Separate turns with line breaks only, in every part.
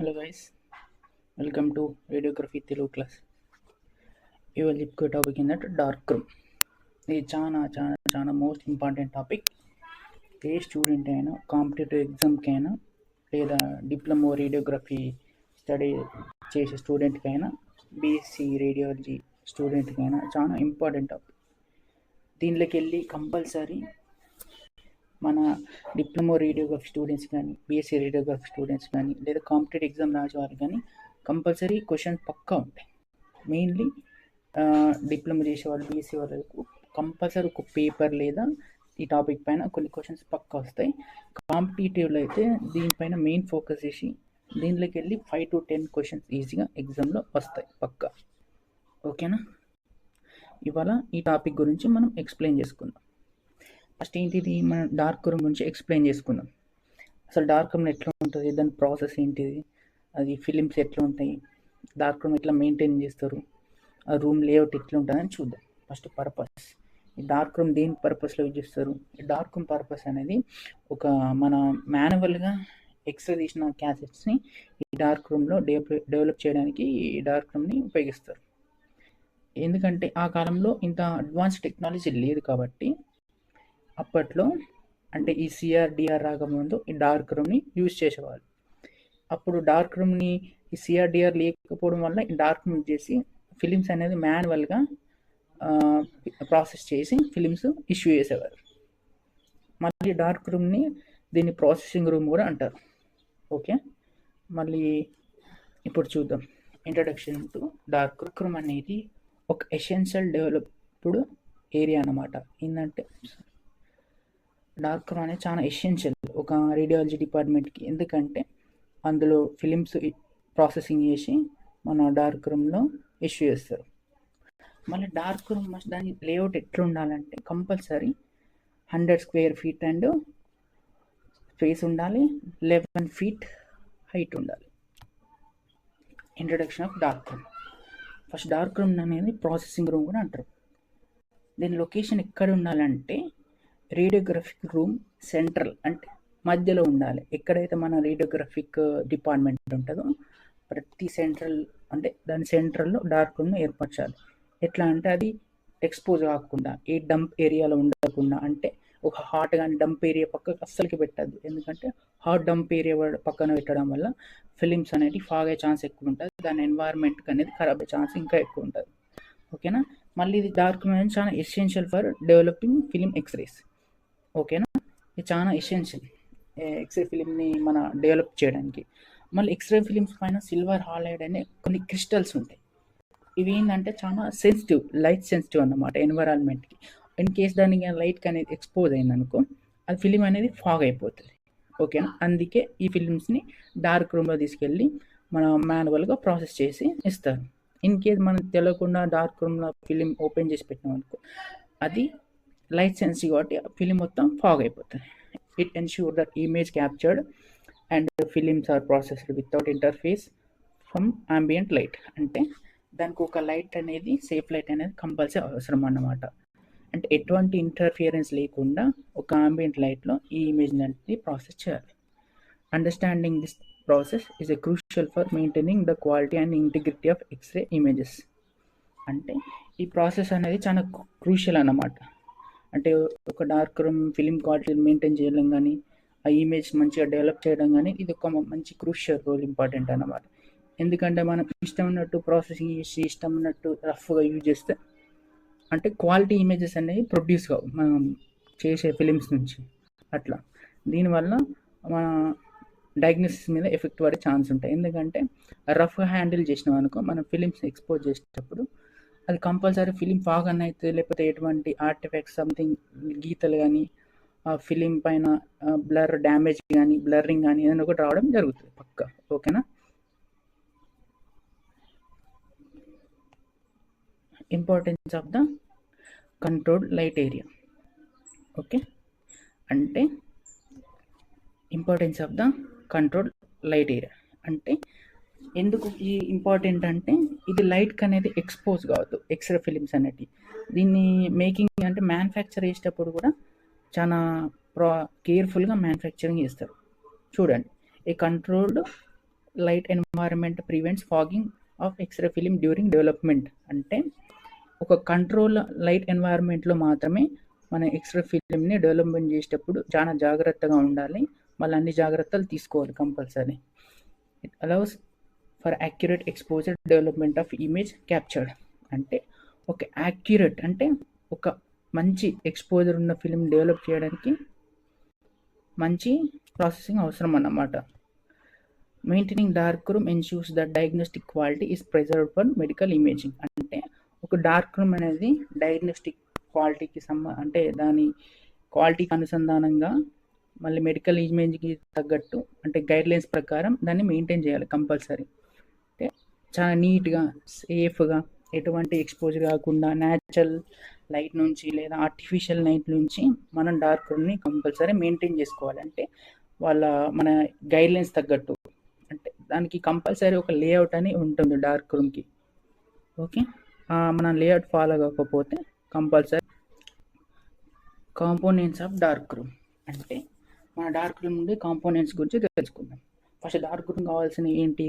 Hello guys, welcome to radiography Telugu class. ఇవాళ చెప్పుకో topic ఏంటంటే డార్క్ రూమ్. ఇది చాలా చాలా చాలా మోస్ట్ ఇంపార్టెంట్ టాపిక్. ఏ స్టూడెంట్ అయినా, కాంపిటేటివ్ ఎగ్జామ్కి అయినా, లేదా డిప్లొమా రేడియోగ్రఫీ స్టడీ చేసే స్టూడెంట్కి అయినా, బీఎస్సీ రేడియాలజీ స్టూడెంట్కి అయినా చాలా ఇంపార్టెంట్ టాపిక్. దీనిలోకి వెళ్ళి కంపల్సరీ మన డిప్లొమా రేడియోగ్రఫీ స్టూడెంట్స్ కానీ, బీఎస్సీ రేడియోగ్రఫీ స్టూడెంట్స్ కానీ, లేదా కాంపిటేటివ్ ఎగ్జామ్ రాసే వాళ్ళు కానీ కంపల్సరీ క్వశ్చన్ పక్కా ఉంటాయి. మెయిన్లీ డిప్లొమా చేసే వాళ్ళు, బీఎస్సీ వాళ్ళకు కంపల్సరీ ఒక పేపర్ లేదా ఈ టాపిక్ పైన కొన్ని క్వశ్చన్స్ పక్కా వస్తాయి. కాంపిటేటివ్లో అయితే దీనిపైన మెయిన్ ఫోకస్ చేసి దీనిలోకి వెళ్ళి 5 to 10 క్వశ్చన్స్ ఈజీగా ఎగ్జామ్లో వస్తాయి పక్కా. ఓకేనా? ఇవాళ ఈ టాపిక్ గురించి మనం ఎక్స్ప్లెయిన్ చేసుకుందాం. ఫస్ట్ ఏంటిది, మనం డార్క్ రూమ్ గురించి ఎక్స్ప్లెయిన్ చేసుకుందాం. అసలు డార్క్ రూమ్ ఎట్లా ఉంటుంది, దాని ప్రాసెస్ ఏంటిది, అది ఫిలిమ్స్ ఎట్లా ఉంటాయి, డార్క్ రూమ్ ఎట్లా మెయింటైన్ చేస్తారు, ఆ రూమ్ లేఅవుట్ ఎట్లా ఉంటుందని చూద్దాం. ఫస్ట్ పర్పస్, ఈ డార్క్ రూమ్ దేని పర్పస్లో యూజ్ చేస్తారు? ఈ డార్క్ రూమ్ పర్పస్ అనేది ఒక మన మాన్యువల్గా ఎక్స్రే తీసిన క్యాసెట్స్ని ఈ డార్క్ రూమ్లో డెవలప్ చేయడానికి ఈ డార్క్ రూమ్ని ఉపయోగిస్తారు. ఎందుకంటే ఆ కాలంలో ఇంత అడ్వాన్స్ టెక్నాలజీ లేదు కాబట్టి అప్పట్లో, అంటే ఈ సిఆర్డిఆర్ రాకముందు ఈ డార్క్ రూమ్ని యూజ్ చేసేవాళ్ళు. అప్పుడు డార్క్ రూమ్ని ఈ సిఆర్డిఆర్ లేకపోవడం వల్ల ఈ డార్క్ రూమ్ చేసి ఫిలిమ్స్ అనేది మాన్యువల్గా ప్రాసెస్ చేసి ఫిలిమ్స్ ఇష్యూ చేసేవారు. మళ్ళీ డార్క్ రూమ్ని దీన్ని ప్రాసెసింగ్ రూమ్ కూడా అంటారు. ఓకే, మళ్ళీ ఇప్పుడు చూద్దాం. ఇంట్రడక్షన్ టు డార్క్ రూమ్ అనేది ఒక ఎసెన్షియల్ డెవలప్డ్ ఏరియా అన్నమాట. ఏంటంటే డార్క్ రూమ్ అనేది చాలా ఎసెన్షియల్ ఒక రేడియాలజీ డిపార్ట్మెంట్కి. ఎందుకంటే అందులో ఫిలిమ్స్ ప్రాసెసింగ్ చేసి మన డార్క్ రూమ్లో ఇష్యూ చేస్తారు. మళ్ళీ డార్క్ రూమ్ దాని లేఅవుట్ ఎట్లా ఉండాలంటే compulsory 100 square feet and space ఉండాలి, 11 feet హైట్ ఉండాలి. Introduction of dark room. First dark room అనేది ప్రాసెసింగ్ రూమ్ కూడా అంటారు. దీని లొకేషన్ ఎక్కడ ఉండాలంటే రేడియోగ్రఫిక్ రూమ్ సెంట్రల్, అంటే మధ్యలో ఉండాలి. ఎక్కడైతే మన రేడియోగ్రఫిక్ డిపార్ట్మెంట్ ఉంటుందో ప్రతి సెంట్రల్, అంటే దాని సెంట్రల్లో డార్క్ రూమ్ను ఏర్పరచాలి. ఎట్లా అంటే అది ఎక్స్పోజ్ కాకుండా, ఏ డంప్ ఏరియాలో ఉండకుండా, అంటే ఒక హాట్ కానీ డంప్ ఏరియా పక్కకు అస్సలకి పెట్టద్దు. ఎందుకంటే హాట్ డంప్ ఏరియా పక్కన పెట్టడం వల్ల ఫిలిమ్స్ అనేది ఫాగ్ అయ్యే ఛాన్స్ ఎక్కువ ఉంటుంది, దాని ఎన్వైర్న్మెంట్ అనేది ఖరాబ్ అయ్యే ఛాన్స్ ఇంకా ఎక్కువ ఉంటుంది. ఓకేనా? మళ్ళీ ఇది డార్క్ రూమ్ అనేది చాలా essential for developing film x-rays. ఓకేనా? ఇది చాలా ఎసెన్షియల్ ఎక్స్రే ఫిలింని మన డెవలప్ చేయడానికి. మళ్ళీ ఎక్స్రే ఫిలిమ్స్ పైన సిల్వర్ హాలైడ్ అనే కొన్ని క్రిస్టల్స్ ఉంటాయి. ఇవి ఏంటంటే చాలా సెన్సిటివ్, లైట్ సెన్సిటివ్ అన్నమాట ఎన్విరాన్మెంట్కి. ఇన్ కేస్ దానికి లైట్కి అనేది ఎక్స్పోజ్ అయిందనుకో అది ఫిలిం అనేది ఫాగ్ అయిపోతుంది. ఓకేనా? అందుకే ఈ ఫిలిమ్స్ని డార్క్ రూమ్లో తీసుకెళ్ళి మనం మాన్యువల్గా ప్రాసెస్ చేసి ఇస్తారు. ఇన్ కేస్ మనం తెలియకుండా డార్క్ రూమ్లో ఫిలిం ఓపెన్ చేసి పెట్టినాం అనుకో అది లైట్ సెన్సిటివ్ కాబట్టి ఫిలిం మొత్తం ఫాగ్ అయిపోతుంది. It ensure that image captured and films are processed without interface from ambient light. అంటే దానికి ఒక లైట్ అనేది, సేఫ్ లైట్ అనేది కంపల్సరీ అవసరం అన్నమాట. అంటే ఎటువంటి ఇంటర్ఫియరెన్స్ లేకుండా ఒక అంబియంట్ లైట్లో ఈ ఇమేజ్ అనేది ప్రాసెస్ చేయాలి. Understanding this process is a crucial for maintaining the quality and integrity of x-ray images. అంటే ఈ ప్రాసెస్ అనేది చాలా క్రూషియల్ అన్నమాట. అంటే ఒక dark room film quality maintain చేయడం కానీ, ఆ ఇమేజ్ మంచిగా డెవలప్ చేయడం కానీ ఇది ఒక మంచి క్రూషియల్ రోల్, ఇంపార్టెంట్ అన్నమాట. ఎందుకంటే మనం ఇష్టం ఉన్నట్టు ప్రాసెసింగ్ చేసి ఇష్టం ఉన్నట్టు రఫ్గా యూజ్ చేస్తే అంటే క్వాలిటీ ఇమేజెస్ అనేవి ప్రొడ్యూస్ కావు మనం చేసే ఫిలిమ్స్ నుంచి. అట్లా దీనివల్ల మన డయాగ్నోసిస్ మీద ఎఫెక్ట్ పడే ఛాన్స్ ఉంటాయి. ఎందుకంటే రఫ్గా హ్యాండిల్ చేసినాం అనుకో మనం ఫిలిమ్స్ ఎక్స్పోజ్ చేసేటప్పుడు అది కంపల్సరీ ఫిలిం ఫాగ్ అని అయితే, లేకపోతే ఎటువంటి ఆర్టిఫాక్ట్స్ సంథింగ్ గీతలు కానీ ఆ ఫిలిం పైన బ్లర్ డ్యామేజ్ కానీ, బ్లర్రింగ్ కానీ ఏదైనా ఒకటి రావడం జరుగుతుంది పక్కా. ఓకేనా? Importance of the controlled light area. Okay, అంటే importance of the controlled light area అంటే ఎందుకు ఈ ఇంపార్టెంట్ అంటే ఇది లైట్కి అనేది ఎక్స్పోజ్ కావద్దు ఎక్స్రే ఫిలిమ్స్ అనేటివి. దీన్ని మేకింగ్ అంటే మ్యానుఫ్యాక్చర్ చేసేటప్పుడు కూడా చాలా కేర్ఫుల్గా మ్యానుఫ్యాక్చరింగ్ చేస్తారు. చూడండి, a controlled light environment prevents fogging of X ray film during development. అంటే ఒక కంట్రోల్ లైట్ ఎన్వైరన్మెంట్లో మాత్రమే మన ఎక్స్రే ఫిలింని డెవలప్మెంట్ చేసేటప్పుడు చాలా జాగ్రత్తగా ఉండాలి. మళ్ళీ అన్ని జాగ్రత్తలు తీసుకోవాలి compulsory. It allows for accurate exposure development of image captured. అంటే ఒక యాక్యురేట్ అంటే ఒక మంచి ఎక్స్పోజర్ ఉన్న ఫిలిం డెవలప్ చేయడానికి మంచి ప్రాసెసింగ్ అవసరం అన్నమాట. Maintaining dark room ensures that diagnostic quality is preserved for medical imaging. అంటే ఒక డార్క్ రూమ్ అనేది డయాగ్నోస్టిక్ క్వాలిటీకి అంటే దాని క్వాలిటీకి అనుసంధానంగా మళ్ళీ మెడికల్ ఇమేజ్కి తగ్గట్టు అంటే గైడ్లైన్స్ ప్రకారం దాన్ని మెయింటైన్ చేయాలి కంపల్సరీ. అంటే చాలా నీట్గా సేఫ్గా ఎటువంటి ఎక్స్పోజర్ కాకుండా న్యాచురల్ లైట్ నుంచి లేదా ఆర్టిఫిషియల్ లైట్ నుంచి మనం డార్క్ రూమ్ని కంపల్సరీ మెయింటైన్ చేసుకోవాలి. అంటే మన గైడ్లైన్స్ తగ్గట్టు అంటే దానికి కంపల్సరీ ఒక లేఅవుట్ అని ఉంటుంది డార్క్ రూమ్కి. ఓకే, మనం లేఅవుట్ ఫాలో కాకపోతే compulsory components of dark room. అంటే మన డార్క్ రూమ్ నుండి కాంపోనెంట్స్ గురించి తెలుసుకుందాం. ఫస్ట్ డార్క్ రూమ్ కావాల్సిన ఏంటి?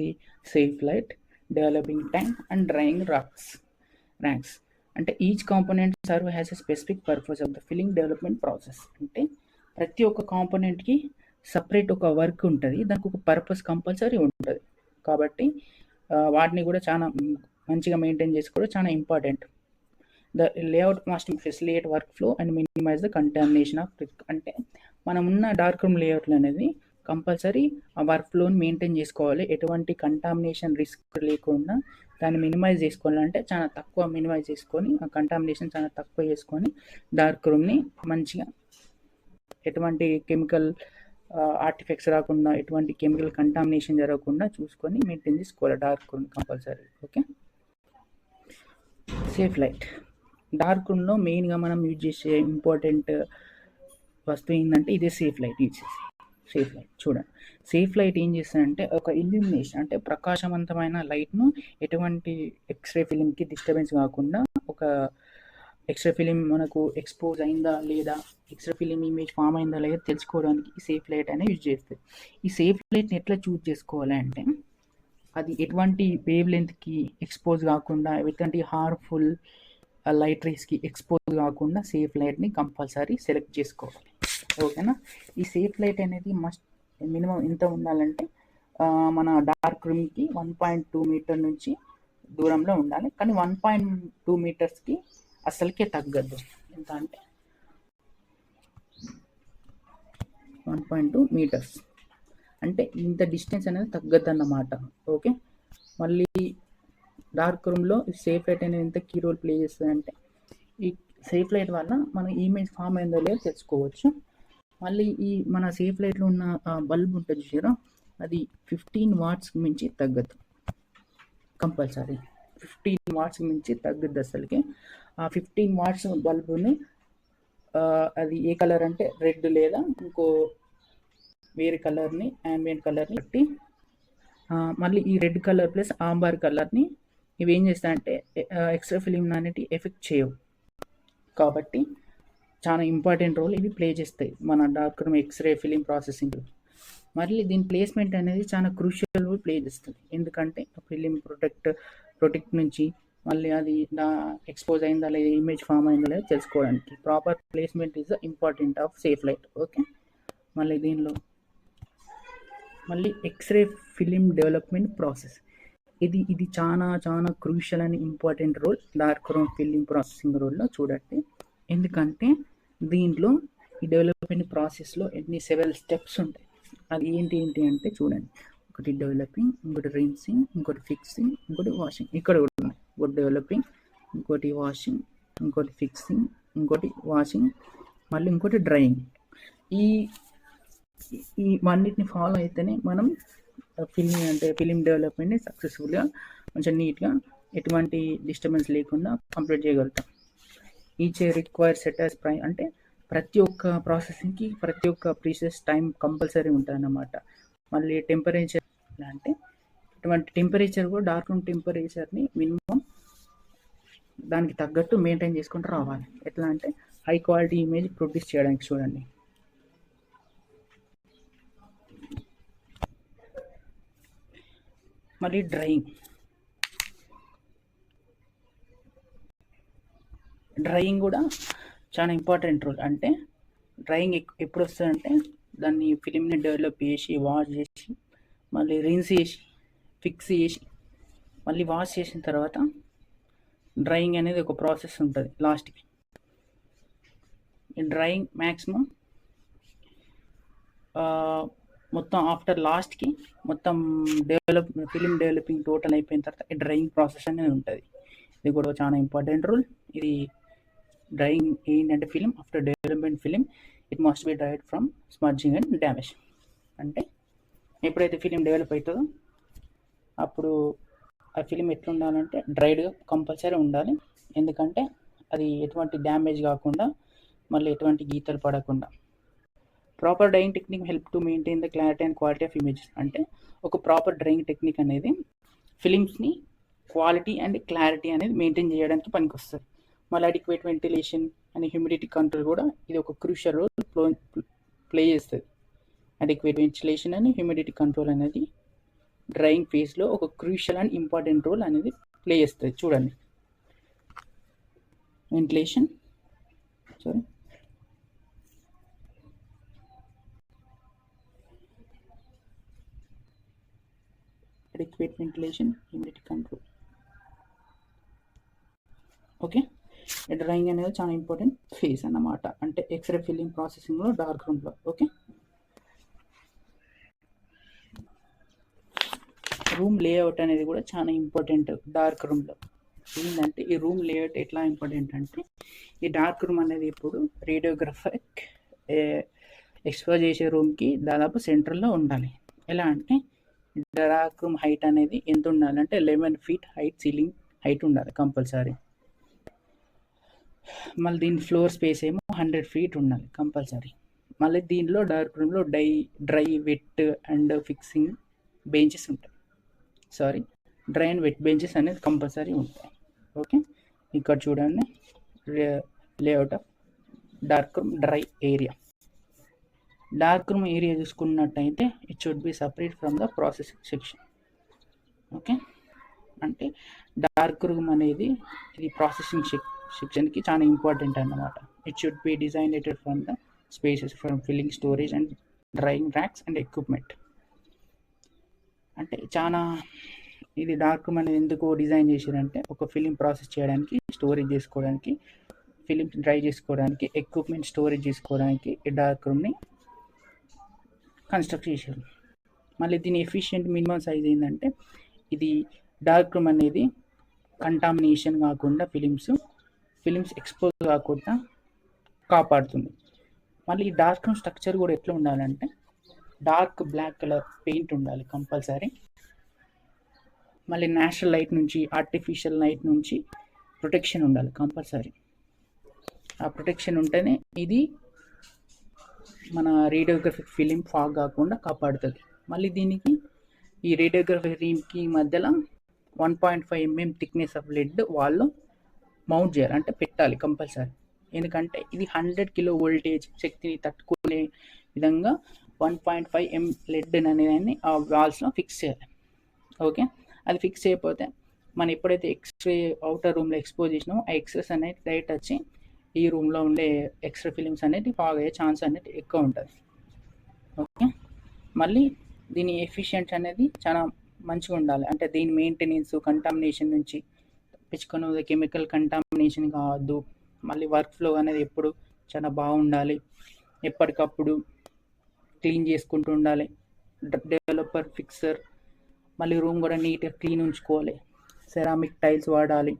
Safe light, developing time and drying racks. అంటే each component serve has a specific purpose of the filming development process. అంటే ప్రతి ఒక్క కాంపోనెంట్కి సపరేట్ ఒక వర్క్ ఉంటుంది, దానికి ఒక పర్పస్ కంపల్సరీ ఉంటుంది. కాబట్టి వాటిని కూడా చాలా మంచిగా మెయింటైన్ చేసుకోవడం చాలా important. The layout must facilitate workflow and minimise the contamination of risk. అంటే మనం ఉన్న డార్క్ రూమ్ లేఅవుట్లు అనేది కంపల్సరీ ఆ వర్క్ ఫ్లోని మెయింటైన్ చేసుకోవాలి. ఎటువంటి కంటామినేషన్ రిస్క్ లేకుండా దాన్ని మినిమైజ్ చేసుకోవాలంటే చాలా తక్కువ మినిమైజ్ చేసుకొని ఆ కంటామినేషన్ చాలా తక్కువ చేసుకొని డార్క్ రూమ్ని మంచిగా ఎటువంటి కెమికల్ ఆర్టిఫెక్ట్స్ రాకుండా ఎటువంటి కెమికల్ కంటామినేషన్ జరగకుండా చూసుకొని మెయింటైన్ చేసుకోవాలి dark room compulsory. Okay, safe light. Dark రూమ్లో మెయిన్గా మనం యూజ్ చేసే ఇంపార్టెంట్ వస్తువు ఏంటంటే ఇదే సేఫ్ లైట్. సేఫ్ లైట్ చూడండి, సేఫ్ లైట్ ఏం చేస్తుందంటే ఒక ఇల్యూమినేషన్ అంటే ప్రకాశవంతమైన లైట్ను ఎటువంటి ఎక్స్రే ఫిలింకి డిస్టర్బెన్స్ కాకుండా ఒక ఎక్స్రే ఫిలిం మనకు ఎక్స్పోజ్ అయిందా లేదా, ఎక్స్రే ఫిలిం ఇమేజ్ ఫామ్ అయిందా లేదా తెలుసుకోవడానికి ఈ సేఫ్ లైట్ అనేది యూజ్ చేస్తుంది. ఈ సేఫ్ లైట్ని ఎట్లా చూజ్ చేసుకోవాలి అంటే అది ఎటువంటి వేవ్ లెంత్కి ఎక్స్పోజ్ కాకుండా ఎటువంటి హార్మ్ఫుల్ లైట్ రేస్కి ఎక్స్పోజ్ కాకుండా సేఫ్ లైట్ని కంపల్సరీ సెలెక్ట్ చేసుకోవాలి. ఓకేనా, ఈ సేఫ్ లైట్ అనేది మస్ట్ మినిమం ఎంత ఉండాలంటే మన డార్క్ రూమ్కి 1.2 మీటర్ నుంచి దూరంలో ఉండాలి. కానీ 1.2 మీటర్స్కి అసలుకే తగ్గద్దు. ఎంత అంటే 1.2 మీటర్స్ అంటే ఇంత డిస్టెన్స్ అనేది తగ్గద్దు అన్నమాట. ఓకే, మళ్ళీ డార్క్ రూమ్లో సేఫ్ లైట్ అనేది ఎంత కీ రోల్ ప్లే చేస్తుంది అంటే ఈ సేఫ్ లైట్ వల్ల మన ఇమేజ్ ఫామ్ అయిందో లేదో తెలుసుకోవచ్చు. మళ్ళీ ఈ మన సేఫ్ లైట్లో ఉన్న బల్బ్ ఉంటుంది చూసారా, అది 15 వాట్స్కి మించి తగ్గదు కంపల్సరీ. 15 వాట్స్కి మించి తగ్గద్దు అసలుకి. ఆ 15 వాట్స్ బల్బుని అది ఏ కలర్ అంటే రెడ్ లేదా ఇంకో వేరే కలర్ని యాంబియంట్ కలర్ని బట్టి మళ్ళీ ఈ రెడ్ కలర్ ప్లస్ ఆంబార్ కలర్ని ఇవి ఏం చేస్తాయంటే ఎక్స్ట్రా ఫిలిం అనేది ఎఫెక్ట్ చేయవు. కాబట్టి చాలా ఇంపార్టెంట్ రోల్ ఇవి ప్లే చేస్తాయి మన dark room x-ray film processing. మళ్ళీ దీని ప్లేస్మెంట్ అనేది చాలా క్రూషియల్ రోల్ ప్లే చేస్తుంది. ఎందుకంటే ఫిలిం ప్రొటెక్ట్ నుంచి మళ్ళీ అది ఎక్స్పోజ్ అయిందా లేదా ఇమేజ్ ఫామ్ అయిందా లేదా తెలుసుకోవడానికి proper placement is the important of safe light. Okay, మళ్ళీ దీనిలో మళ్ళీ ఎక్స్రే ఫిలిం డెవలప్మెంట్ ప్రాసెస్ ఇది చాలా చాలా క్రూషియల్ అని important role dark room film processing రోల్లో చూడండి. ఎందుకంటే దీంట్లో ఈ డెవలప్మెంట్ ప్రాసెస్లో సెవెరల్ స్టెప్స్ ఉంటాయి. అది ఏంటి అంటే చూడండి, ఒకటి డెవలపింగ్, ఇంకోటి రిన్సింగ్, ఇంకోటి ఫిక్సింగ్, ఇంకోటి వాషింగ్. ఇక్కడ కూడా ఉన్నాయి, ఒకటి డెవలపింగ్, ఇంకోటి వాషింగ్, ఇంకోటి ఫిక్సింగ్, ఇంకోటి వాషింగ్, మళ్ళీ ఇంకోటి డ్రైయింగ్. ఈ వన్నిటిని ఫాలో అయితేనే మనం ఫిలిం డెవలప్మెంట్ని సక్సెస్ఫుల్గా కొంచెం నీట్గా ఎటువంటి డిస్టర్బెన్స్ లేకుండా కంప్లీట్ చేయగలుగుతాం. Each require set as prime అంటే ప్రతి ఒక్క ప్రాసెసింగ్కి ప్రతి ఒక్క ప్రీసెస్ టైం కంపల్సరీ ఉంటుంది అన్నమాట. మళ్ళీ టెంపరేచర్ అంటే ఇటువంటి టెంపరేచర్ కూడా డార్క్ రూమ్ టెంపరేచర్ని మినిమం దానికి తగ్గట్టు మెయింటైన్ చేసుకుంటూ రావాలి. ఎట్లా అంటే హై క్వాలిటీ ఇమేజ్ ప్రొడ్యూస్ చేయడానికి. చూడండి, మళ్ళీ డ్రైయింగ్ కూడా చాలా ఇంపార్టెంట్ రోల్. అంటే డ్రైయింగ్ ఎప్పుడు వస్తుందంటే దాన్ని ఫిలింని డెవలప్ చేసి వాష్ చేసి మళ్ళీ రిన్స్ చేసి ఫిక్స్ చేసి మళ్ళీ వాష్ చేసిన తర్వాత డ్రైయింగ్ అనేది ఒక ప్రాసెస్ ఉంటుంది లాస్ట్కి. ఈ డ్రైయింగ్ మ్యాక్సిమం మొత్తం ఆఫ్టర్ లాస్ట్కి మొత్తం ఫిలిం డెవలపింగ్ టోటల్ అయిపోయిన తర్వాత ఈ డ్రైయింగ్ ప్రాసెస్ అనేది ఉంటుంది. ఇది కూడా చాలా ఇంపార్టెంట్ రూల్. ఇది డ్రైయింగ్ ఏంటంటే film after development film it must be dried from smudging and damage. అంటే ఎప్పుడైతే ఫిలిం డెవలప్ అవుతుందో అప్పుడు ఆ ఫిలిం ఎట్లా ఉండాలంటే డ్రైడ్గా కంపల్సరీ ఉండాలి. ఎందుకంటే అది ఎటువంటి డ్యామేజ్ కాకుండా మళ్ళీ ఎటువంటి గీతలు పడకుండా. Proper drying technique help to maintain the clarity and quality of images. అంటే ఒక ప్రాపర్ డ్రైయింగ్ టెక్నిక్ అనేది ఫిలిమ్స్ని క్వాలిటీ అండ్ క్లారిటీ అనేది మెయింటైన్ చేయడానికి పనికొస్తుంది. మళ్ళీ adequate ventilation and humidity control కూడా ఇది ఒక క్రూషియల్ రోల్ ప్లే చేస్తుంది. Adequate ventilation and humidity control అనేది డ్రైయింగ్ ఫేజ్లో ఒక క్రూషియల్ అండ్ ఇంపార్టెంట్ రోల్ అనేది ప్లే చేస్తుంది. చూడండి, ventilation adequate ventilation, humidity control. Okay, drawing అనేది చాలా ఇంపార్టెంట్ ఫేజ్ అన్నమాట. అంటే ఎక్స్రే ఫిల్లింగ్ ప్రాసెసింగ్లో డార్క్ రూమ్లో. ఓకే, రూమ్ లేఅవుట్ అనేది కూడా చాలా ఇంపార్టెంట్ డార్క్ రూమ్లో. ఏంటంటే ఈ రూమ్ లేఅవుట్ ఎట్లా ఇంపార్టెంట్ అంటే ఈ డార్క్ రూమ్ అనేది ఇప్పుడు రేడియోగ్రఫర్ ఎక్స్పోజ్ చేసే రూమ్కి దాదాపు సెంటర్లో ఉండాలి. ఎలా అంటే డార్క్ రూమ్ హైట్ అనేది ఎంత ఉండాలంటే 11 feet హైట్, సీలింగ్ హైట్ ఉండాలి కంపల్సరీ. మళ్ళీ దీని ఫ్లోర్ స్పేస్ ఏమో 100 feet ఉండాలి కంపల్సరీ. మళ్ళీ దీనిలో డార్క్ రూమ్లో dry wet and fixing benches ఉంటాయి. డ్రై అండ్ వెట్ బెంచెస్ అనేది కంపల్సరీ ఉంటాయి. ఓకే, ఇక్కడ చూడండి layout of dark room dry area. Dark room area చూసుకున్నట్టయితే it should be separate from the processing section. Okay, అంటే డార్క్ రూమ్ అనేది ఇది processing సెక్షన్కి చాలా ఇంపార్టెంట్ అన్నమాట. It should be designated from the spaces from filling, storage and drying racks and equipment. అంటే చాలా ఇది డార్క్ రూమ్ అనేది ఎందుకు డిజైన్ చేశారంటే ఒక ఫిలిం ప్రాసెస్ చేయడానికి, స్టోరేజ్ చేసుకోవడానికి, ఫిలిం డ్రై చేసుకోవడానికి, ఎక్విప్మెంట్ స్టోరేజ్ చేసుకోవడానికి ఈ డార్క్ రూమ్ని కన్స్ట్రక్ట్ చేశారు. మళ్ళీ దీని ఎఫిషియెంట్ మినిమం సైజ్ ఏంటంటే ఇది డార్క్ రూమ్ అనేది కంటామినేషన్ కాకుండా ఫిలిమ్స్ ఎక్స్పోజ్ కాకుండా కాపాడుతుంది. మళ్ళీ ఈ డార్క్ రూమ్ స్ట్రక్చర్ కూడా ఎట్లా ఉండాలంటే డార్క్ బ్లాక్ కలర్ పెయింట్ ఉండాలి కంపల్సరీ. మళ్ళీ న్యాచురల్ లైట్ నుంచి, ఆర్టిఫిషియల్ లైట్ నుంచి ప్రొటెక్షన్ ఉండాలి కంపల్సరీ. ఆ ప్రొటెక్షన్ ఉంటేనే ఇది మన రేడియోగ్రఫిక్ ఫిలిం ఫాగ్ కాకుండా కాపాడుతుంది. మళ్ళీ దీనికి ఈ రేడియోగ్రఫిక్ ఫిలింకి మధ్యలో 1.5 mm థిక్నెస్ ఆఫ్ లెడ్ వాళ్ళు మౌంట్ చేయాలి, అంటే పెట్టాలి కంపల్సరీ. ఎందుకంటే ఇది 100 kV శక్తిని తట్టుకునే విధంగా 1.5 mm లెడ్ అనేదాన్ని ఆ వాల్స్లో ఫిక్స్ చేయాలి. ఓకే, అది ఫిక్స్ చేయకపోతే మనం ఎప్పుడైతే ఎక్స్రే అవుటర్ రూమ్లో ఎక్స్పోజ్ చేసినామో ఆ ఎక్స్రేస్ అనేది డైరెక్ట్ వచ్చి ఈ రూమ్లో ఉండే ఎక్స్ట్రా ఫిలిమ్స్ అనేది ఫాగ్ అయ్యే ఛాన్స్ అనేది ఎక్కువ ఉంటుంది. ఓకే, మళ్ళీ దీని ఎఫిషియెంట్ అనేది చాలా మంచిగా ఉండాలి. అంటే దీని మెయింటెనెన్స్ కంటామినేషన్ నుంచి తప్పించుకునే కెమికల్ కంటామినేషన్ కావద్దు. మళ్ళీ వర్క్ ఫ్లో అనేది ఎప్పుడు చాలా బాగుండాలి, ఎప్పటికప్పుడు క్లీన్ చేసుకుంటూ ఉండాలి డెవలపర్, ఫిక్సర్. మళ్ళీ రూమ్ కూడా నీట్గా క్లీన్ ఉంచుకోవాలి. సెరామిక్ టైల్స్ వాడాలి,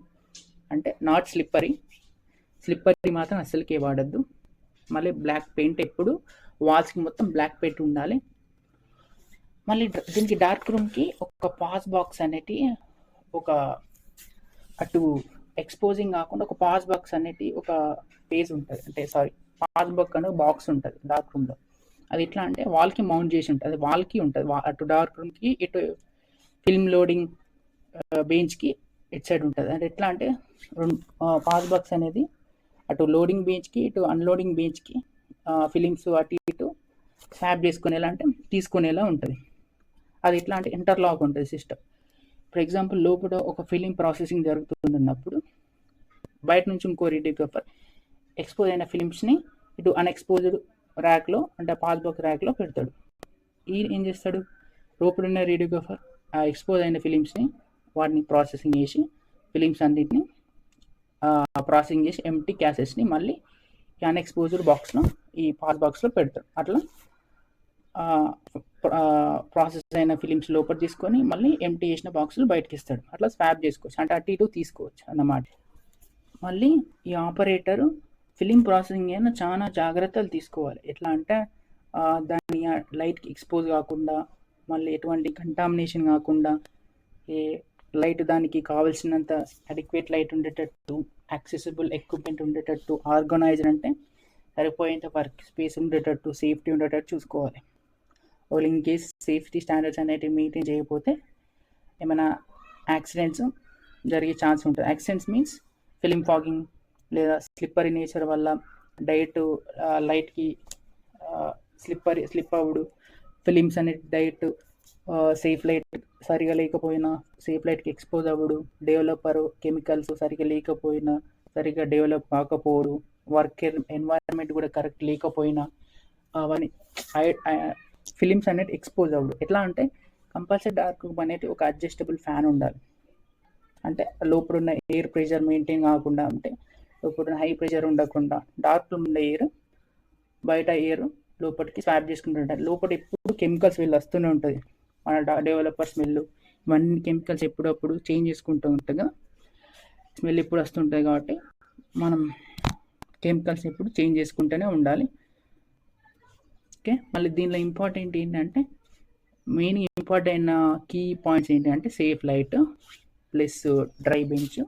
అంటే నాట్ స్లిప్పరీ మాత్రం అస్సలకే వాడద్దు. మళ్ళీ బ్లాక్ పెయింట్ ఎప్పుడు వాల్స్కి మొత్తం బ్లాక్ పెయింట్ ఉండాలి. మళ్ళీ దీనికి డార్క్ రూమ్కి ఒక పాస్ బాక్స్ అనేది ఒక అటు ఎక్స్పోజింగ్ కాకుండా ఒక పాస్ బాక్స్ అనేది ఒక పేజ్ ఉంటుంది. అంటే పాస్ బాక్స్ అనేది బాక్స్ ఉంటుంది డార్క్ రూమ్లో. అది ఎట్లా అంటే వాల్కి మౌంట్ చేసి ఉంటుంది, అది వాల్కి ఉంటుంది. అటు డార్క్ రూమ్కి ఇటు ఫిల్మ్ లోడింగ్ బెంచ్కి ఇటు సైడ్ ఉంటుంది. అది ఎట్లా అంటే పాస్ బాక్స్ అనేది అటు లోడింగ్ బెంచ్కి ఇటు అన్లోడింగ్ బెంచ్కి ఫిలిమ్స్ అటు ఇటు స్వాప్ చేసుకునేలా అంటే తీసుకునేలా ఉంటుంది. అది ఎట్లా అంటే ఇంటర్లాక్ ఉంటుంది సిస్టమ్. ఫర్ ఎగ్జాంపుల్ లోపల ఒక ఫిలిం ప్రాసెసింగ్ జరుగుతున్నప్పుడు బయట నుంచి ఇంకో రేడియోగ్రాఫర్ ఎక్స్పోజ్ అయిన ఫిలిమ్స్ని ఇటు అన్ఎక్స్పోజ్డ్ ర్యాక్లో అంటే పాస్బుక్ ర్యాక్లో పెడతాడు. ఈయన ఏం చేస్తాడు, లోపల ఉన్న రేడియోగ్రాఫర్ ఆ ఎక్స్పోజ్ అయిన ఫిలిమ్స్ని వాటిని ప్రాసెసింగ్ చేసి ఫిలిమ్స్ అన్నింటిని ప్రాసెసింగ్ చేసి ఎంటీ క్యాసెట్స్ని మళ్ళీ అన్ఎక్స్పోజ్డ్ బాక్స్లో ఈ పాస్ బాక్స్లో పెడతాడు. అట్లా ప్రాసెస్ అయిన ఫిలిమ్స్ లోపల తీసుకొని మళ్ళీ ఎంటీ చేసిన బాక్సులు బయటకి ఇస్తాడు. అట్లా స్వాప్ చేసుకోవచ్చు, అంటే అటు ఇటు తీసుకోవచ్చు అన్నమాట. మళ్ళీ ఈ ఆపరేటరు ఫిలిం ప్రాసెసింగ్ అయినా చాలా జాగ్రత్తలు తీసుకోవాలి. ఎట్లా అంటే దాన్ని లైట్కి ఎక్స్పోజ్ కాకుండా, మళ్ళీ ఎటువంటి కంటామినేషన్ కాకుండా, ఏ లైట్ దానికి కావాల్సినంత అడిక్వేట్ లైట్ ఉండేటట్టు, యాక్సెసిబుల్ ఎక్విప్మెంట్ ఉండేటట్టు, ఆర్గనైజర్ అంటే సరిపోయేంత వర్క్ స్పేస్ ఉండేటట్టు, సేఫ్టీ ఉండేటట్టు చూసుకోవాలి. వాళ్ళు ఇన్ కేస్ సేఫ్టీ స్టాండర్డ్స్ అనేటివి మెయింటైన్ చేయకపోతే ఏమైనా యాక్సిడెంట్స్ జరిగే ఛాన్స్ ఉంటుంది. యాక్సిడెంట్స్ మీన్స్ ఫిలిం ఫాగింగ్ లేదా స్లిప్పరీ నేచర్ వల్ల డైరెక్ట్ లైట్కి స్లిప్ అవ్వడు, ఫిలిమ్స్ అనేది డైరెక్ట్ సేఫ్ లైట్ సరిగా లేకపోయినా, సేఫ్ లైట్కి ఎక్స్పోజ్ అవ్వడు, డెవలపర్ కెమికల్స్ సరిగా లేకపోయినా, సరిగా డెవలప్ కాకపోవడు, వర్క్ ఎన్వైరన్మెంట్ కూడా కరెక్ట్ లేకపోయినా అవన్నీ ఫిలిమ్స్ అనేది ఎక్స్పోజ్ అవ్వడు. ఎట్లా అంటే కంపల్సరీ డార్క్ రూమ్ అనేది ఒక అడ్జస్టబుల్ ఫ్యాన్ ఉండాలి. అంటే లోపల ఉన్న ఎయిర్ ప్రెషర్ మెయింటైన్ కాకుండా, అంటే లోపల హై ప్రెషర్ ఉండకుండా డార్క్ రూమ్ ఉన్న ఎయిర్ బయట ఎయిర్ లోపలికి స్వాప్ చేసుకుంటుంటారు. లోపల ఎప్పుడు కెమికల్ స్మెల్ వస్తూనే ఉంటుంది. మన డెవలపర్ స్మెల్ ఇవన్నీ కెమికల్స్ ఎప్పుడప్పుడు చేంజ్ చేసుకుంటూ ఉంటుంది కదా, స్మెల్ ఎప్పుడు వస్తుంటుంది. కాబట్టి మనం కెమికల్స్ ఎప్పుడు చేంజ్ చేసుకుంటూనే ఉండాలి. ఓకే, మళ్ళీ దీనిలో ఇంపార్టెంట్ ఏంటంటే మెయిన్ ఇంపార్టెంట్ కీ పాయింట్స్ ఏంటంటే safe light plus dry bench,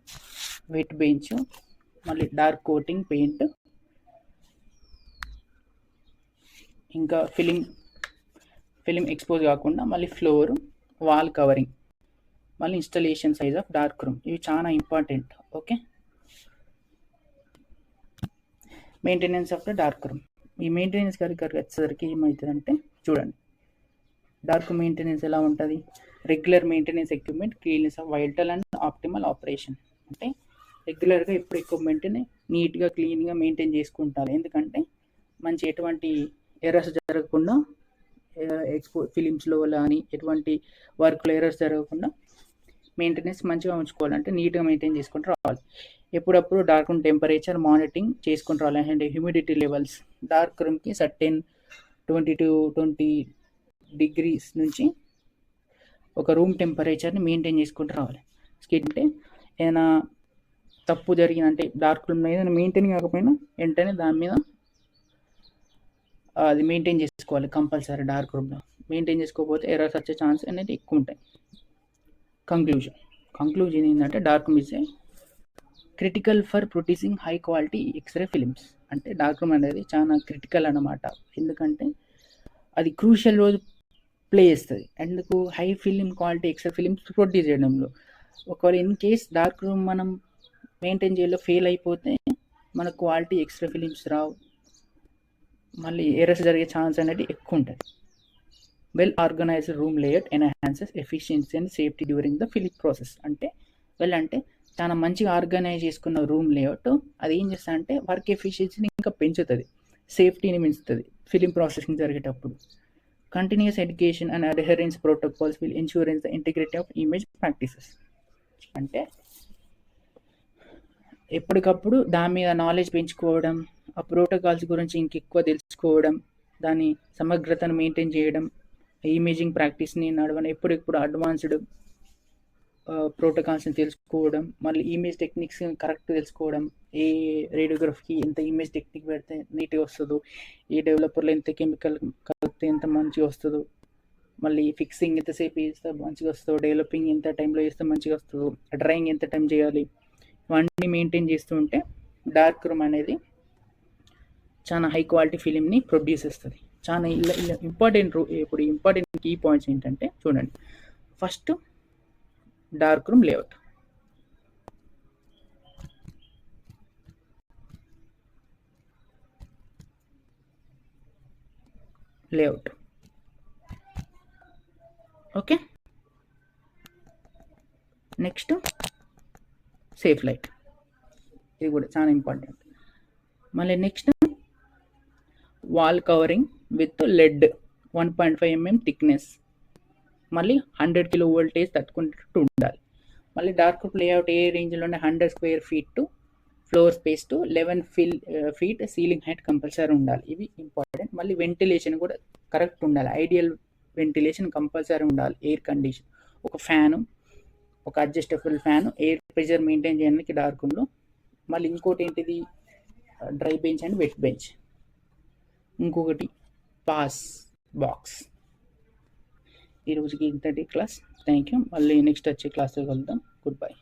wet bench, మళ్ళీ డార్క్ కోటింగ్ పెయింట్, ఇంకా ఫిలిం ఎక్స్పోజ్ కాకుండా మళ్ళీ ఫ్లోర్, వాల్ కవరింగ్, మళ్ళీ installation size of dark room, ఇవి చాలా important. Okay, maintenance of the dark room. ఈ maintenance గారికి వచ్చేసరికి ఏమవుతుందంటే చూడండి, డార్క్ మెయింటెనెన్స్ ఎలా ఉంటుంది, regular maintenance equipment, cleanness of vital and optimal operation. అంటే రెగ్యులర్గా ఎప్పుడు ఎక్విప్మెంట్ని నీట్గా క్లీన్గా మెయింటైన్ చేసుకుంటారు. ఎందుకంటే మంచి ఎటువంటి ఎర్రర్స్ జరగకుండా, ఫిలిమ్స్లో కానీ ఎటువంటి వర్క్లో ఎర్రర్స్ జరగకుండా మెయింటెనెన్స్ మంచిగా ఉంచుకోవాలంటే నీట్గా మెయింటైన్ చేసుకుంటూ రావాలి. ఎప్పుడప్పుడు డార్క్ రూమ్ టెంపరేచర్ మానిటరింగ్ చేసుకుంటూ రావాలి. అంటే హ్యూమిడిటీ లెవెల్స్ డార్క్ రూమ్కి సర్టెన్ 20 to 20 degrees నుంచి ఒక రూమ్ టెంపరేచర్ని మెయింటైన్ చేసుకుంటూ రావాలి. అంటే ఏదైనా తప్పు జరిగిందంటే డార్క్ రూమ్లో ఏదైనా మెయింటైన్ కాకపోయినా వెంటనే దాని మీద అది మెయింటైన్ చేసుకోవాలి కంపల్సరీ. డార్క్ రూమ్లో మెయింటైన్ చేసుకోకపోతే ఎర్రర్స్ వచ్చే ఛాన్స్ అనేది ఎక్కువ ఉంటాయి. కంక్లూజన్ ఏంటంటే dark room is a critical for producing high quality x-ray films. అంటే డార్క్ రూమ్ అనేది చాలా క్రిటికల్ అన్నమాట. ఎందుకంటే అది క్రూషియల్ రోల్ ప్లే చేస్తుంది. ఎందుకు, high film quality x-ray films produce చేయడంలో. ఒకవేళ ఇన్ కేస్ డార్క్ రూమ్ మనం మెయింటైన్ చేయలో ఫెయిల్ అయిపోతే మన క్వాలిటీ ఎక్స్రే ఫిలిమ్స్ రావు, మళ్ళీ ఎర్రర్స్ జరిగే ఛాన్స్ అనేది ఎక్కువ ఉంటుంది. Well organised room layout enhances efficiency and safety during the film process. అంటే చాలా మంచిగా ఆర్గనైజ్ చేసుకున్న రూమ్ లేఅవుట్ అది ఏం చేస్తా అంటే వర్క్ ఎఫిషియన్సీని ఇంకా పెంచుతుంది, సేఫ్టీని పెంచుతుంది ఫిలిం ప్రాసెసింగ్ జరిగేటప్పుడు. Continuous education and adherence protocols will insurance the integrity of image practices. అంటే ఎప్పటికప్పుడు దాని మీద నాలెడ్జ్ పెంచుకోవడం, ఆ ప్రోటోకాల్స్ గురించి ఇంకెక్కువ తెలుసుకోవడం, దాని సమగ్రతను మెయింటైన్ చేయడం, ఇమేజింగ్ ప్రాక్టీస్ని నడవడం, ఎప్పుడెప్పుడు అడ్వాన్స్డ్ ప్రోటోకాల్స్ని తెలుసుకోవడం, మళ్ళీ ఇమేజ్ టెక్నిక్స్ కరెక్ట్ తెలుసుకోవడం, ఏ రేడియోగ్రఫీకి ఎంత ఇమేజ్ టెక్నిక్ పెడితే నీట్గా వస్తుందో, ఏ డెవలపర్లో ఎంత కెమికల్ కలిపితే ఎంత మంచిగా వస్తుందో, మళ్ళీ ఫిక్సింగ్ ఎంతసేపు చేస్తే మంచిగా వస్తుందో, డెవలపింగ్ ఎంత టైంలో చేస్తే మంచిగా వస్తుందో, డ్రాయింగ్ ఎంత టైం చేయాలి, ఇవన్నీ మెయింటైన్ చేస్తూ ఉంటే డార్క్ రూమ్ అనేది చాలా హై క్వాలిటీ ఫిలింని ప్రొడ్యూస్ చేస్తుంది. చాలా ఇలా ఇంపార్టెంట్. ఇప్పుడు ఇంపార్టెంట్ కీ పాయింట్స్ ఏంటంటే చూడండి, first dark room layout. Okay, next safe light, ఇది కూడా చాలా ఇంపార్టెంట్. మళ్ళీ next wall covering with lead 1.5 mm thickness, మళ్ళీ 100 kV వోల్టేజ్ తట్టుకుంటూ ఉండాలి. మళ్ళీ డార్క్ లేఅవుట్ ఏ రేంజ్లోనే 100 square feet to floor space to 11 feet ceiling height compulsory ఉండాలి. ఇవి ఇంపార్టెంట్. మళ్ళీ వెంటిలేషన్ కూడా కరెక్ట్ ఉండాలి. ఐడియల్ వెంటిలేషన్ కంపల్సరీ ఉండాలి. ఎయిర్ కండిషన్, ఒక ఫ్యాను, ఒక adjustable fan, air pressure maintain చేయడానికి డార్క్ రూమ్లో. మళ్ళీ ఇంకోటి ఏంటిది, dry bench and wet bench. ఇంకొకటి పాస్ బాక్స్. ఈరోజుకి ఇంతటి క్లాస్. Thank you. మళ్ళీ నెక్స్ట్ వచ్చే క్లాస్లో కలుద్దాం. Good bye.